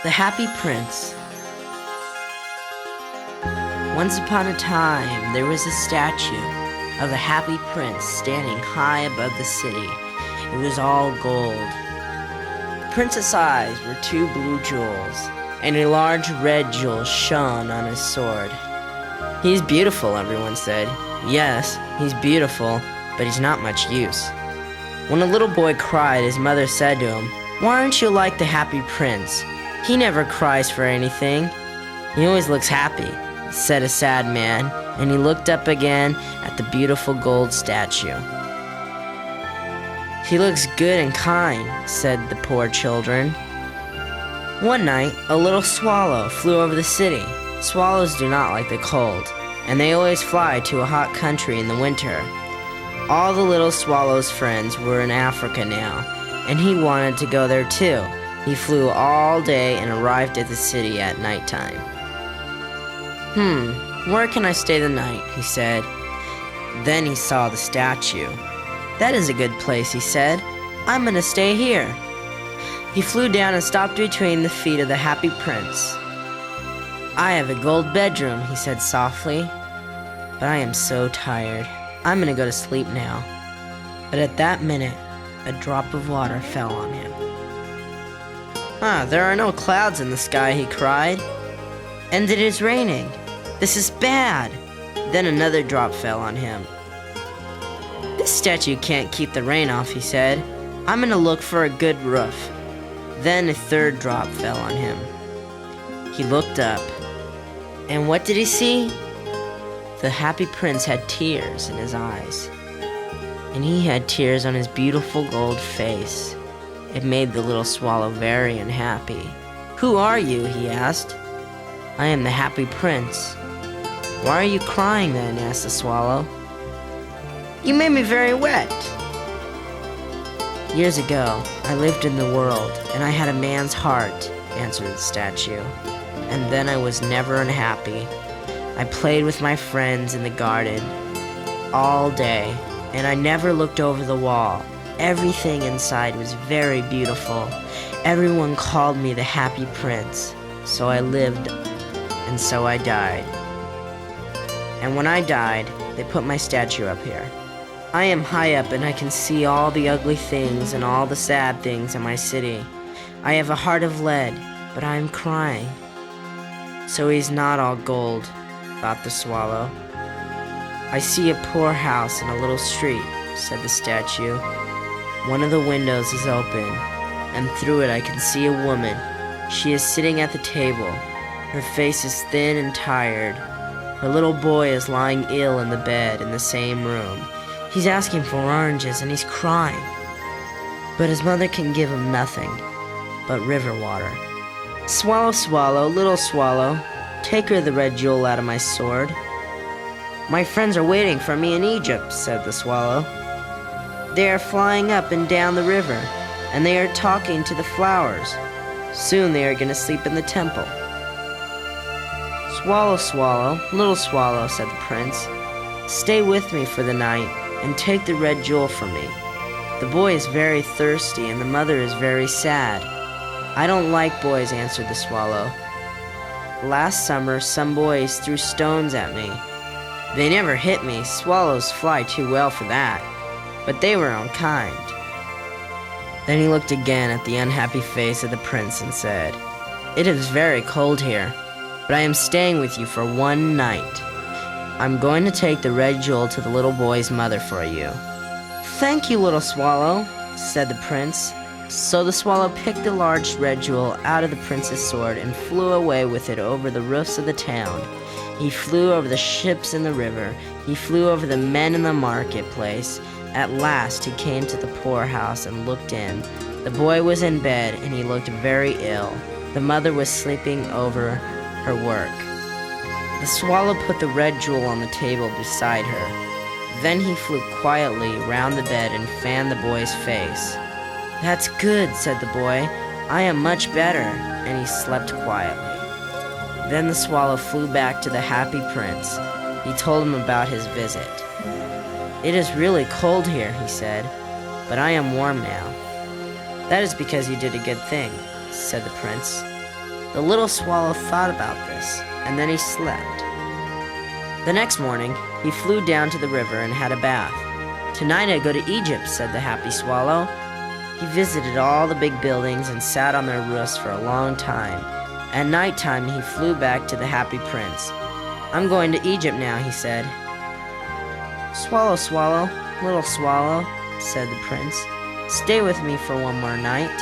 The Happy Prince. Once upon a time, there was a statue of the Happy Prince standing high above the city. It was all gold. The prince's eyes were two blue jewels, and a large red jewel shone on his sword. "He's beautiful," everyone said. "Yes, he's beautiful, but he's not much use." When a little boy cried, his mother said to him, "Why aren't you like the Happy Prince? He never cries for anything. He always looks happy," said a sad man, and he looked up again at the beautiful gold statue. "He looks good and kind," said the poor children. One night, a little swallow flew over the city. Swallows do not like the cold, and they always fly to a hot country in the winter. All the little swallow's friends were in Africa now, and he wanted to go there too. He flew all day and arrived at the city at nighttime. Where can I stay the night?" he said. Then he saw the statue. "That is a good place," he said. "I'm going to stay here." He flew down and stopped between the feet of the Happy Prince. "I have a gold bedroom," he said softly, "but I am so tired. I'm going to go to sleep now." But at that minute, a drop of water fell on him. There are no clouds in the sky," he cried. "And it is raining. This is bad." Then another drop fell on him. "This statue can't keep the rain off," he said. "I'm going to look for a good roof." Then a third drop fell on him. He looked up, and what did he see? The Happy Prince had tears in his eyes, and he had tears on his beautiful gold face. It made the little swallow very unhappy. "Who are you?" he asked. "I am the Happy Prince." "Why are you crying then?" asked the swallow. "You made me very wet." "Years ago, I lived in the world, and I had a man's heart," answered the statue. "And then I was never unhappy. I played with my friends in the garden all day, and I never looked over the wall. Everything inside was very beautiful. Everyone called me the Happy Prince. So I lived, and so I died. And when I died, they put my statue up here. I am high up, and I can see all the ugly things and all the sad things in my city. I have a heart of lead, but I am crying." "So he's not all gold," thought the swallow. "I see a poor house in a little street," said the statue. "One of the windows is open, and through it I can see a woman. She is sitting at the table. Her face is thin and tired. Her little boy is lying ill in the bed in the same room. He's asking for oranges and he's crying. But his mother can give him nothing but river water. Swallow, swallow, little swallow, take her the red jewel out of my sword." "My friends are waiting for me in Egypt," said the swallow. "They are flying up and down the river, and they are talking to the flowers. Soon they are going to sleep in the temple." "Swallow, swallow, little swallow," said the prince, "stay with me for the night and take the red jewel from me. The boy is very thirsty and the mother is very sad." "I don't like boys," answered the swallow. "Last summer some boys threw stones at me. They never hit me. Swallows fly too well for that. But they were unkind." Then he looked again at the unhappy face of the prince and said, "It is very cold here, but I am staying with you for one night. I'm going to take the red jewel to the little boy's mother for you." "Thank you, little swallow," said the prince. So the swallow picked the large red jewel out of the prince's sword and flew away with it over the roofs of the town. He flew over the ships in the river. He flew over the men in the marketplace. At last he came to the poorhouse and looked in. The boy was in bed, and he looked very ill. The mother was sleeping over her work. The swallow put the red jewel on the table beside her. Then he flew quietly round the bed and fanned the boy's face. "That's good," said the boy. "I am much better," and he slept quietly. Then the swallow flew back to the Happy Prince. He told him about his visit. "It is really cold here," he said, "but I am warm now." "That is because you did a good thing," said the prince. The little swallow thought about this, and then he slept. The next morning, he flew down to the river and had a bath. "Tonight I go to Egypt," said the happy swallow. He visited all the big buildings and sat on their roofs for a long time. At nighttime, he flew back to the happy prince. "I'm going to Egypt now," he said. "Swallow, swallow, little swallow," said the prince. "Stay with me for one more night."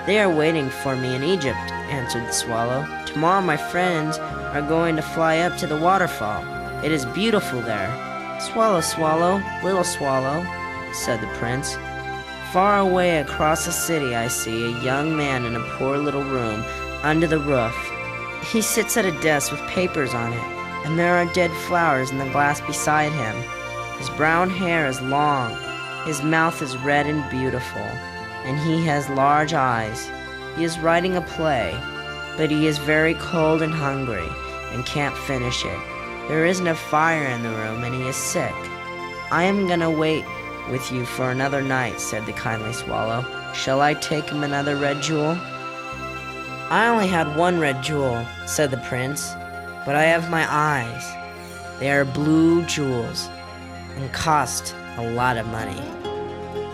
"They are waiting for me in Egypt," answered the swallow. "Tomorrow my friends are going to fly up to the waterfall. It is beautiful there." "Swallow, swallow, little swallow," said the prince. "Far away across the city I see a young man in a poor little room under the roof. He sits at a desk with papers on it, and there are dead flowers in the glass beside him. His brown hair is long, his mouth is red and beautiful, and he has large eyes. He is writing a play, but he is very cold and hungry and can't finish it. There isn't a fire in the room, and he is sick. I am going to wait with you for another night," said the kindly swallow. "Shall I take him another red jewel?" "I only had one red jewel," said the prince, "but I have my eyes. They are blue jewels and cost a lot of money.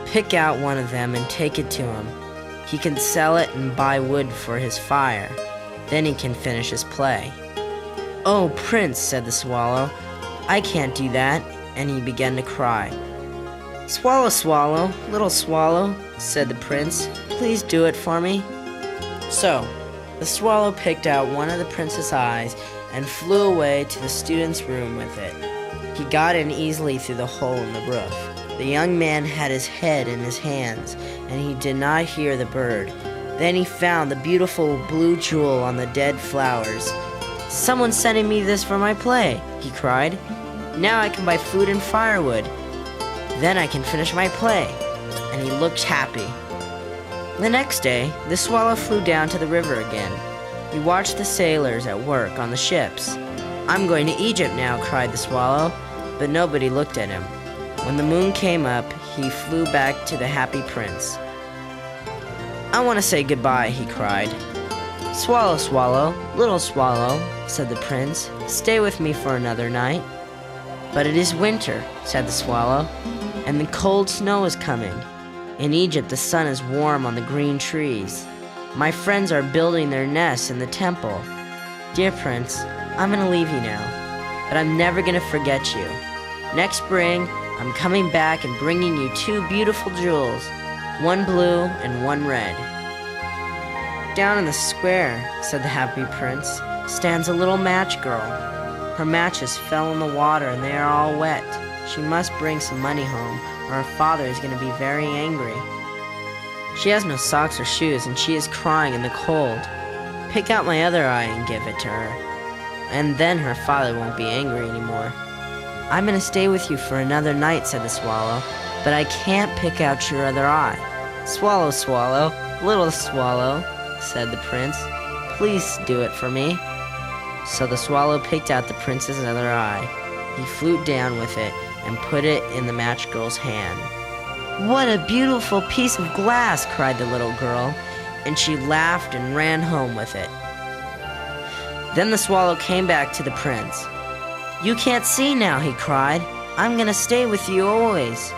Pick out one of them and take it to him. He can sell it and buy wood for his fire. Then he can finish his play." "Oh, prince," said the swallow, "I can't do that," and he began to cry. "Swallow, swallow, little swallow," said the prince, "please do it for me." So, the swallow picked out one of the prince's eyes and flew away to the student's room with it. He got in easily through the hole in the roof. The young man had his head in his hands, and he did not hear the bird. Then he found the beautiful blue jewel on the dead flowers. "Someone's sending me this for my play," he cried. "Now I can buy food and firewood. Then I can finish my play." And he looked happy. The next day, the swallow flew down to the river again. He watched the sailors at work on the ships. "I'm going to Egypt now," cried the swallow, but nobody looked at him. When the moon came up, he flew back to the happy prince. "I want to say goodbye," he cried. "Swallow, swallow, little swallow," said the prince. "Stay with me for another night." "But it is winter," said the swallow, "and the cold snow is coming. In Egypt the sun is warm on the green trees. My friends are building their nests in the temple. Dear prince, I'm going to leave you now, but I'm never going to forget you. Next spring, I'm coming back and bringing you two beautiful jewels, one blue and one red." "Down in the square," said the happy prince, "stands a little match girl. Her matches fell in the water and they are all wet. She must bring some money home, or her father is going to be very angry. She has no socks or shoes, and she is crying in the cold. Pick out my other eye and give it to her, and then her father won't be angry anymore." "I'm going to stay with you for another night," said the swallow, "but I can't pick out your other eye." "Swallow, swallow, little swallow," said the prince, "please do it for me." So the swallow picked out the prince's other eye. He flew down with it and put it in the match girl's hand. "What a beautiful piece of glass!" cried the little girl, and she laughed and ran home with it. Then the swallow came back to the prince. "You can't see now," he cried. "I'm going to stay with you always."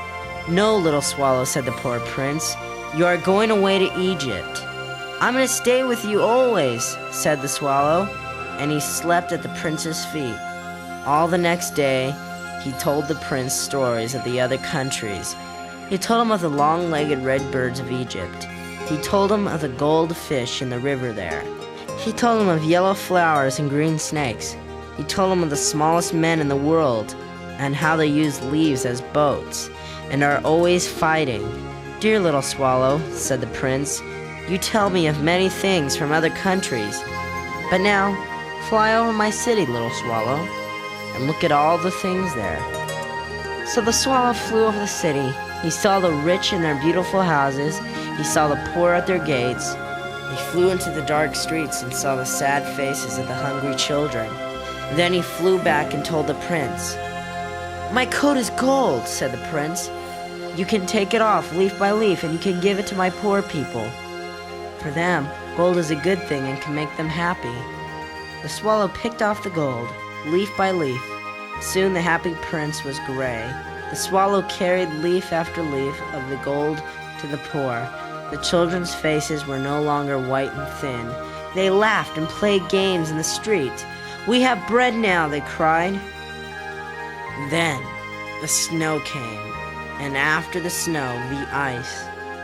"No, little swallow," said the poor prince. "You are going away to Egypt." "I'm going to stay with you always," said the swallow, and he slept at the prince's feet. All the next day, he told the prince stories of the other countries. He told him of the long-legged red birds of Egypt. He told him of the gold fish in the river there. He told him of yellow flowers and green snakes. He told him of the smallest men in the world and how they use leaves as boats and are always fighting. "Dear little swallow," said the prince, "you tell me of many things from other countries. But now, fly over my city, little swallow, and look at all the things there." So the swallow flew over the city. He saw the rich in their beautiful houses. He saw the poor at their gates. He flew into the dark streets and saw the sad faces of the hungry children. Then he flew back and told the prince. "My coat is gold," said the prince. "You can take it off leaf by leaf, and you can give it to my poor people. For them, Gold is a good thing and can make them happy. The swallow picked off the gold, leaf by leaf. Soon the happy prince was gray. The swallow carried leaf after leaf of the gold to the poor. The children's faces were no longer white and thin. They laughed and played games in the street. "We have bread now," they cried. Then the snow came, and after the snow, the ice.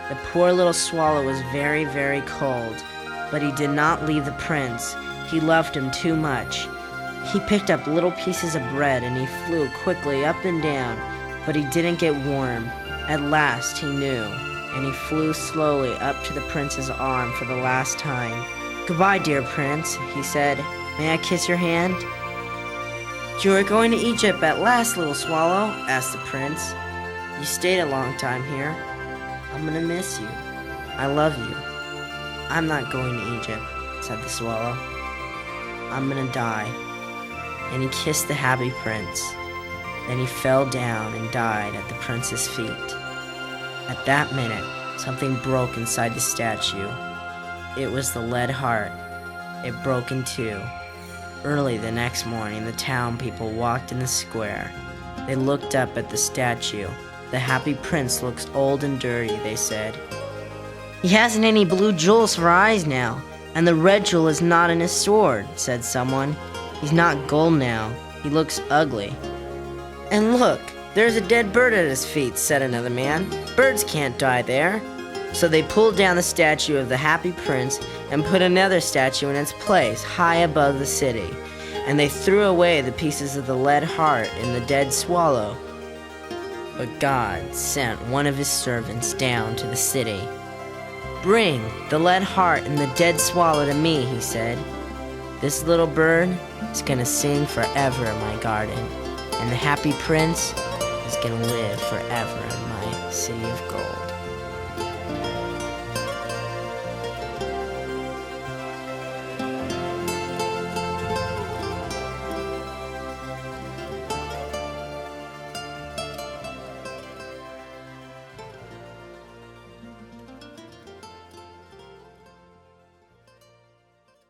The poor little swallow was very, very cold, but he did not leave the prince. He loved him too much. He picked up little pieces of bread and he flew quickly up and down, but he didn't get warm. At last he knew, and he flew slowly up to the prince's arm for the last time. "Goodbye, dear prince," he said. "May I kiss your hand?" "You are going to Egypt at last, little swallow?" asked the prince. "You stayed a long time here. I'm gonna miss you. I love you." "I'm not going to Egypt," said the swallow. "I'm gonna die." And he kissed the happy prince. Then he fell down and died at the prince's feet. At that minute, something broke inside the statue. It was the lead heart. It broke in two. Early the next morning, the town people walked in the square. They looked up at the statue. "The happy prince looks old and dirty," they said. "He hasn't any blue jewels for eyes now, and the red jewel is not in his sword," said someone. "He's not gold now. He looks ugly." "And look, there's a dead bird at his feet," said another man. "Birds can't die there." So they pulled down the statue of the happy prince and put another statue in its place, high above the city. And they threw away the pieces of the lead heart in the dead swallow. But God sent one of his servants down to the city. "Bring the lead heart and the dead swallow to me," he said. "This little bird is gonna sing forever in my garden, and the happy prince is gonna live forever in my city of gold."